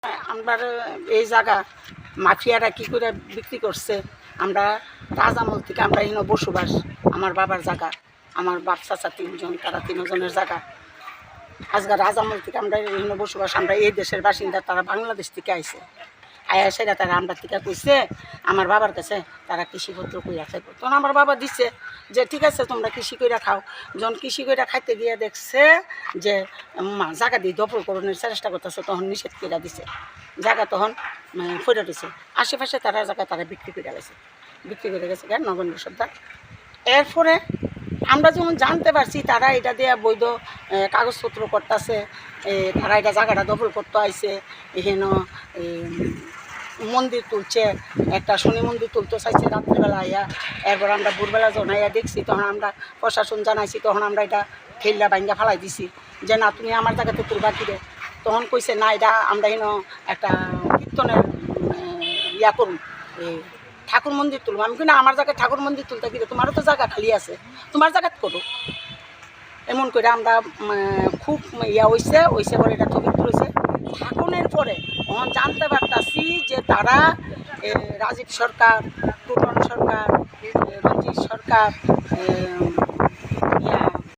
আমরা এই জায়গা মাফিয়ারা কি করে বিক্রি করছে। আমরা রাজামল থেকে আমরা এখানে বসবাস, আমার বাবার জায়গা, আমার বাপ চাচা তিনজন, তারা তিনজনের জায়গা। আজকে রাজামল থেকে আমরা এখানে বসবাস, আমরা এই দেশের বাসিন্দা, তারা বাংলাদেশ থেকে আইছে। আয়া সেটা তারা আমরা থেকে কইছে আমার বাবার কাছে তারা কৃষিপত্র কইরা খাইব। তখন আমার বাবা দিচ্ছে যে ঠিক আছে তোমরা কৃষি কইরা খাও। যখন কৃষি কইরা খাইতে গিয়ে দেখছে যে জায়গা দিয়ে দখলকরণের চেষ্টা করতেছে, তখন নিষেধ করে দিছে। জায়গা তখন ফেরত দিছে। আশেপাশে তারা জায়গা তারা বিক্রি করে গেছে, নগেন্দ্র সর্দার। এরপরে আমরা যখন জানতে পারছি তারা এটা দিয়ে বৈধ কাগজপত্র করতেছে, তারা এটা জায়গাটা দখল করতে আইছে, এখানে মন্দির তুলছে, একটা শনি মন্দির তুলতে চাইছে রাত্রিবেলা আইয়া। এরপর আমরা ভোরবেলা জানাইয়া দেখছি, তখন আমরা প্রশাসন জানাইছি, তখন আমরা এটা ঠেল্লা ভাঙ্গা ফালাই দিছি যে না তুমি আমার জায়গাতে তুলবা কিরে। তখন কইছে না এটা আমরা এখানে একটা কীর্তনের ইয়া করুন, ঠাকুর মন্দির তুলব। আমি কিনা আমার জায়গায় ঠাকুর মন্দির তুলতে কিরে, তোমারও তো জায়গা খালি আছে, তোমার জায়গাত করো। এমন করে আমরা খুব ইয়া হইছে পরে এটা স্থগিত রয়েছে। থাকুনের পরে তখন জানতে পারতাছি যে তারা রাজীব সরকার, টুটন সরকার, রঞ্জিত সরকার,